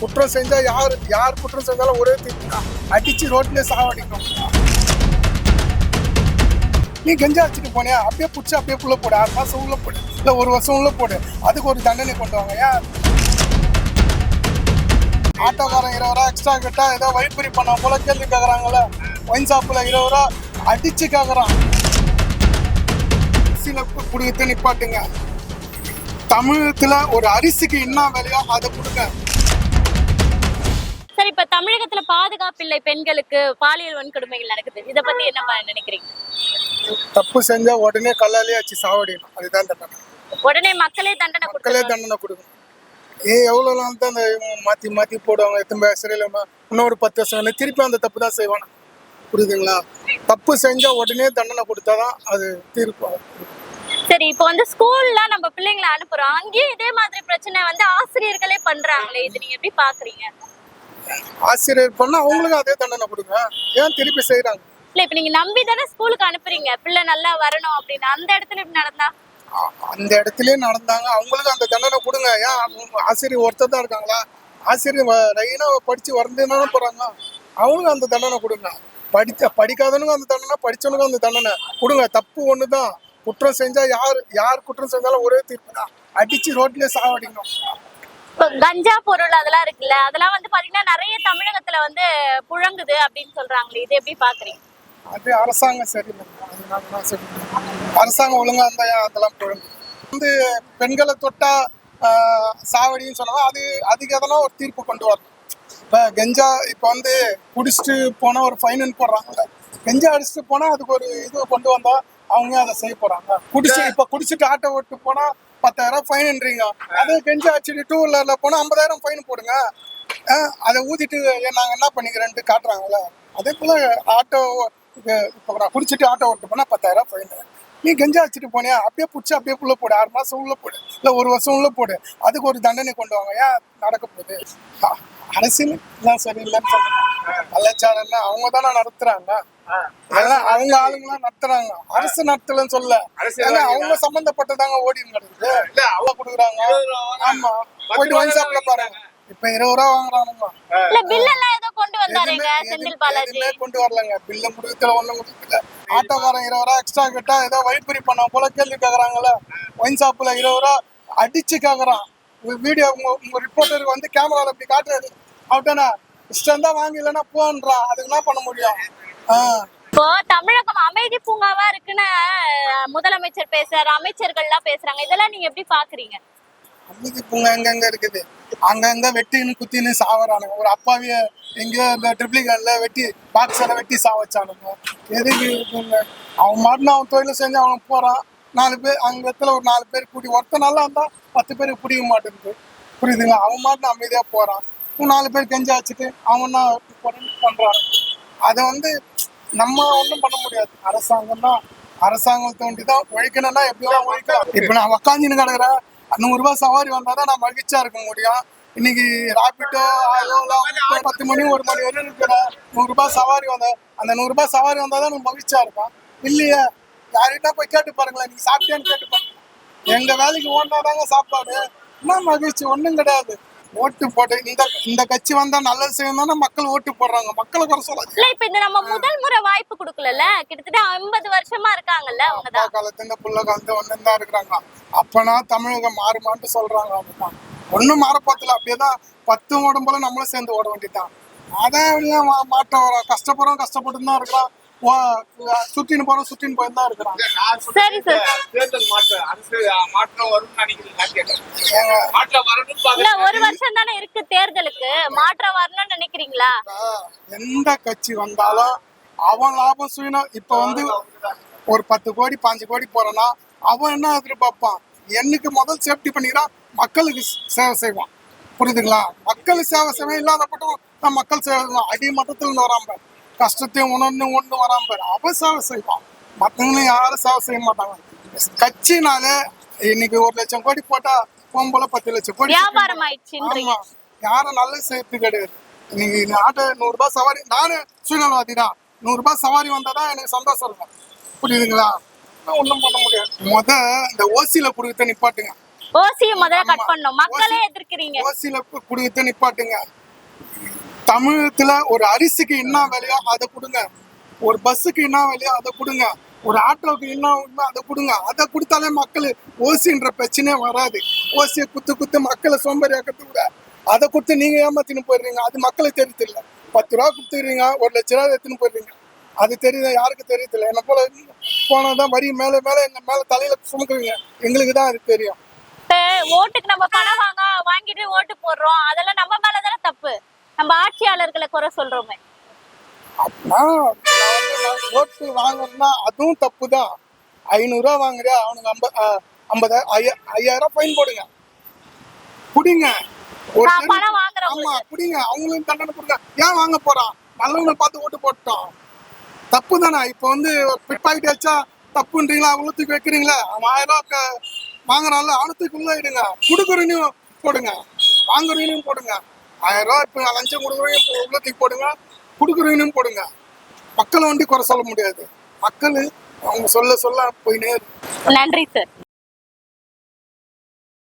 குற்றம் செஞ்சா யார் குற்றம் செஞ்சாலும் ஒரே தீர்ப்பு அடிச்சு ரோட்லயே சாவடிக்கணும். நீ கஞ்சா அடிச்சுட்டு போனியா அப்படியே பிடிச்சி அப்படியே உள்ள போடு, 6 மாசம் உள்ள போடு, இல்ல 1 வருஷம் உள்ள போடு, அதுக்கு ஒரு தண்டனை கொண்டு வாங்க. ஏன் ஆட்டோக்காரன் 20 ரூபா எக்ஸ்ட்ரா கேட்டா ஏதோ வழிப்பறி பண்ண போல கேள்வி கேட்கறாங்கல்ல, ஒயின் ஷாப்ல 20 ரூபா அடிச்சு கேட்கறான். அரிசியில குடுக்கத்தை நிப்பாட்டுங்க. தமிழகத்துல ஒரு அரிசிக்கு என்ன விலையோ அதை கொடுங்க. சரி, இப்ப தமிழகத்துல பாதுகாப்பு இல்லை, பெண்களுக்கு பாலியல் வன்கொடுமைகள் நடக்குது, இத பத்தி என்ன நினைக்கிறீங்க? தப்பு செஞ்சா உடனே கல்லாலே ஆச்சு சாவடிக்கணும், அதுதான் தண்டனை. உடனே மக்களே தண்டனை கொடுக்கணும். எவ்வளவு நாள் தான் அந்த மாத்தி மாத்தி போடுவாங்க, எத்தனை சிறையில் இன்னொரு 10 வருஷம் திருப்பி அந்த தப்பு தான் செய்வாங்க. புரியுதுங்களா? தப்பு செஞ்சா உடனே தண்டனை கொடுத்தாதான் அது தீர்ப்பு. சரி, இப்போ ஸ்கூல்ல நம்ம பிள்ளைங்களை அனுப்புறோம், அங்கேயும் இதே மாதிரி பிரச்சனை ஆசிரியர்களே பண்றாங்களே, இது நீங்க எப்படி பாக்குறீங்க? ஆசிரியர் பண்ணா அவங்களுக்கு அதே தண்டனை கொடுங்க, ஏன் திருப்பி செய்யறாங்க? இல்ல, இப்ப நீங்க நம்பி தானே ஸ்கூலுக்கு அனுப்புறீங்க, பிள்ளை நல்லா வரணும் அப்படின்னு, அந்த இடத்துல இப்படி நடந்தா? அந்த இடத்துலயே நடந்தாங்க, அவங்களுக்கு அந்த தண்டனை கொடுங்க. ஏன் ஆசிரியர் ஒருத்தர் தான் இருக்காங்களா? ஆசிரியர் ரைனா படிச்சு வரதுனால போறாங்க, அவங்களுக்கு அந்த தண்டனை கொடுங்க. படிக்காதவனுக்கும் அந்த தண்டனை, படிச்சவனுக்கும் அந்த தண்டனை கொடுங்க. தப்பு ஒண்ணுதான், குற்றம் செஞ்சா யார் குற்றம் செஞ்சாலும் ஒரே தீர்ப்பு தான், அடிச்சு ரோட்லயே சாவடிக்கணும். கஞ்சா பொருள் அதெல்லாம் இருக்குல்ல, அதெல்லாம் பாத்தீங்கன்னா நிறைய தமிழகத்துல புழங்குது அப்படின்னு சொல்றாங்களே, இது எப்படி பாக்குறீங்க? அது அரசாங்கம் சரியில்லை, அரசாங்கம் ஒழுங்கா இருந்தா அதெல்லாம் புழங்கு. பெண்களை தொட்டா சாவடின்னு சொன்னா அதுக்கு எதனா ஒரு தீர்ப்பு கொண்டு வரணும். இப்போ கஞ்சா இப்போ குடிச்சிட்டு போனா ஒரு ஃபைன் போடுறாங்கல்ல, கஞ்சா அடிச்சுட்டு போனா அதுக்கு ஒரு இது கொண்டு வந்தா அவங்க அதை செய்ய போறாங்க. குடிச்சிட்டு ஆட்டோ ஓட்டு போனா 10,000 ஃபைன்ன்றீங்க, அதே கஞ்சா அடிச்சுட்டு 2 வீலர்ல போனா 50,000 ஃபைன் போடுங்க. அதை ஊதிட்டு நாங்க என்ன பண்ணிக்கிறேன்ட்டு காட்டுறாங்கல்ல. அதே போல ஆட்டோ இப்போ நான் குடிச்சிட்டு ஆட்டோ ஓட்டு போனா 10,000 ஃபைன். நீ கஞ்சா அடிச்சுட்டு போனியா அப்படியே பிடிச்சி அப்படியே உள்ள போடு, 6 மாசம் உள்ள போடு, இல்ல 1 வருஷம் உள்ள போடு, அதுக்கு ஒரு தண்டனை கொண்டு வாங்க. ஏன் நடக்க போகுது? அரசியல் தான் சரியில்லைன்னு சொல்றாங்க, கலாச்சாரம் அவங்க தானே நடத்துறாங்க, அவங்க ஆளுங்கெல்லாம் நடத்துறாங்க, அரசு நடத்தலன்னு சொல்ல, அவங்க சம்பந்தப்பட்டதாங்க ஓடி நடக்குது, அவங்க கொடுக்குறாங்க. ஆமா, போயிட்டு ஒயின் ஷாப்ல பாருங்க, இப்ப 20 ரூபா வாங்குறானுங்க. கொண்டு வரலங்க, பில்ல முடிக்கல, ஒண்ணும் முடிக்கல. ஆட்டோக்காரன் 20 ரூபா எக்ஸ்ட்ரா கேட்டா ஏதோ வழிப்பறி பண்ண போல கேள்வி கேட்கறாங்கல்ல, ஒயின் ஷாப்ல 20 ரூபா அடிச்சு கேட்கறான். வீடியோ உங்க ரிப்போர்ட்டருக்கு கேமரால இப்படி காட்டுறது, அவட்டானா இஷ்டம் தான் வாங்கி, இல்லைன்னா போன்றா, அதுக்கு என்ன பண்ண முடியும்? இப்போ தமிழகம் அமைதி பூங்காவா இருக்குன்னு முதலமைச்சர் பேசுறாரு, அமைச்சர்கள் எல்லாம் பேசுறாங்க, இதெல்லாம் நீங்க எப்படி பாக்குறீங்க? அமைதி பூங்கா எங்க இருக்குது? அங்கங்க வெட்டின்னு குத்தின்னு சாவறானுங்க. ஒரு அப்பாவிய எங்கேயோ இந்த ட்ரிப்ளிகன்ல வெட்டி பாக்ஸரை வெட்டி சாவச்சானுங்க. எதுக்கு? அவன் மாட்டின அவன் தொழில் செஞ்சு அவன் போறான், 4 பேர் அங்க இடத்துல ஒரு 4 பேர் கூட்டி, ஒருத்த நல்லா இருந்தா 10 பேருக்கு பிடிக்க மாட்டேங்குது. புரியுதுங்களா? அவன் மாட்டின அமைதியா போறான், 4 பேர் கெஞ்சா வச்சுட்டு அவன் பண்றான். அதை நம்ம ஒன்றும் பண்ண முடியாது. அரசாங்கம் தான், அரசாங்கம் தோண்டிதான் ஒழிக்கணும்னா எப்படியெல்லாம் ஒழிக்கலாம். இப்ப நான் உக்காந்துன்னு கிடக்குறேன், 100 ரூபாய் சவாரி வந்தாதான் நான் மகிழ்ச்சியா இருக்க முடியும். இன்னைக்கு ராபிட்டோ 10 மணி 1 மணி வரையும் இருக்கிற 100 ரூபாய் சவாரி வந்த, அந்த 100 ரூபாய் சவாரி வந்தாதான் எனக்கு மகிழ்ச்சியா இருக்கும். இல்லையே, யார்கிட்ட போய் கேட்டு பாருங்களேன், நீங்க சாப்பிட்டேன்னு கேட்டு பாருங்க. எங்க வேலைக்கு ஓடினாதாங்க சாப்பாடு, என்ன மகிழ்ச்சி? ஒண்ணும் கிடையாது. ஓட்டு போட்டு இந்த கட்சி வந்தா நல்லது செய்யணும் மக்கள் ஓட்டு போடுறாங்க, மக்களை குறை சொல்லாது. இப்ப நம்ம முதல் முறை வாய்ப்பு கொடுக்கல, கிட்டத்தட்ட 50 வருஷமா இருக்காங்கல்ல, அப்பா காலத்துல இந்த புள்ள காலத்து ஒண்ணு தான் இருக்கிறாங்க. அப்பனா தமிழகம் மாறுமான்ட்டு சொல்றாங்க, அப்படிதான் ஒண்ணும் மாறப்போத்துல. அப்படியேதான் 10 ஓடும் போல நம்மளும் சேர்ந்து ஓட வேண்டியதான். அதான் மாற்றம் வரும். கஷ்டப்பட்டு தான் இருக்கிறான், சுத்தின்னு போயிட்டு தான் இருக்கிறான். சரி சார், ஒரு வருஷம் தானே இருக்கு தேர்தலுக்கு, மாற்றம் வரணும்னு நினைக்கிறீங்களா? எந்த கட்சி வந்தாலும் அவன் லாபம் சுயணும். இப்ப ஒரு 10 கோடி 5 கோடி போறனா அவன் என்ன எதிர்பார்ப்பான்? என்னைக்கு முதல் சேஃப்டி பண்ணிக்கிறான், மக்களுக்கு சேவை செய்வான். புரியுதுங்களா? மக்களுக்கு சேவை செய்வேன், இல்லாதப்பட்டும் மக்கள் சேவை அடிமட்டத்தில் வராம கஷ்டத்தையும் ஒண்ணு வராம அவன் சேவை செய்வான். மற்றவங்களும் யாரும் சேவை செய்ய மாட்டாங்க. கட்சினாலே இன்னைக்கு 1 லட்சம் கோடி போட்டா போல 10 லட்சம் கோடி வியாபாரம் ஆயிடுச்சு. ஆமா, யாரும் நல்ல சேர்த்து கிடையாது. இன்னைக்கு ஆட்டோ 100 ரூபாய் சவாரி, நானு சுயநலவாதி தான், 100 ரூபாய் சவாரி வந்தாதான் எனக்கு சந்தோஷம் இருக்கும். புரியுதுங்களா? ஒன்றும் பண்ண முடியாது. இந்த ஓசியில குடுக்கத்தை நிப்பாட்டுங்க. ஓசியை முதல்ல கட் பண்ணணும், மக்களே எதிர்க்கிறீங்க. ஓசியில குடுக்கத்தை நிப்பாட்டுங்க. தமிழகத்துல ஒரு அரிசிக்கு என்ன விலையோ அதை கொடுங்க, ஒரு பஸ்ஸுக்கு என்ன விலையோ அதை கொடுங்க, ஒரு ஆட்டோவுக்கு என்ன உண்மை அதை கொடுங்க. அதை கொடுத்தாலே மக்கள் ஓசின்ற பிரச்சனையே வராது. ஓசியை குத்து மக்களை சோம்பேறியாக்கிறது கூட அதை கொடுத்து நீங்க ஏமாத்தின்னு போயிடுறீங்க. அது மக்களுக்கு தெரியல. 10 ரூபா கொடுத்துடுறீங்க, 1 லட்ச ரூபா எடுத்துன்னு போயிடுறீங்க. அது தெரியுது, யாருக்கு தெரியல. என்ன போல போனதான் வரி மேல எங்க மேல தலையில சுமக்குறீங்க. எங்களுக்கு தான் அது தெரியும். ஓட்டுக்கு நம்ம பணம் வாங்கிட்டு ஓட்டு போடுறோம், அதெல்லாம் நம்ம மேலதானே தப்பு. நம்ம ஆட்சியாளர்களை குறை சொல்றோமே. நான் ஓட்டு வாங்குறேன்னா அதுவும் தப்பு தான். 500 ரூபா வாங்குறியா, அவனுக்கு 50,000 ஃபைன் போடுங்க, குடிங்க. ஒரு பணம் வாங்குறோம். ஆமா குடிங்க, அவங்களும் தண்டனை கொடுங்க. ஏன் வாங்க போறான்? நல்லவனை பார்த்து ஓட்டு போட்டோம், தப்பு தானே. இப்போ வந்து பிட் பாக்கெட் வச்சா தப்புன்றீங்களா? அவ்வளோ தூக்கி வைக்கிறீங்களா? அவன் 1000 ரூபா வாங்குறான்ல, அவனுக்கு உள்ள இடுங்க. கொடுக்குறவனையும் போடுங்க, வாங்குறவனையும் போடுங்க. 1000 ரூபா இப்போ லஞ்சம் கொடுக்குறவனையும் உள்ள தூக்கி போடுங்க, கொடுக்குறவனையும் போடுங்க. மக்களை வண்டி குறை சொல்ல முடியாது. மக்கள் அவங்க சொல்ல போயினே. நன்றி சார்.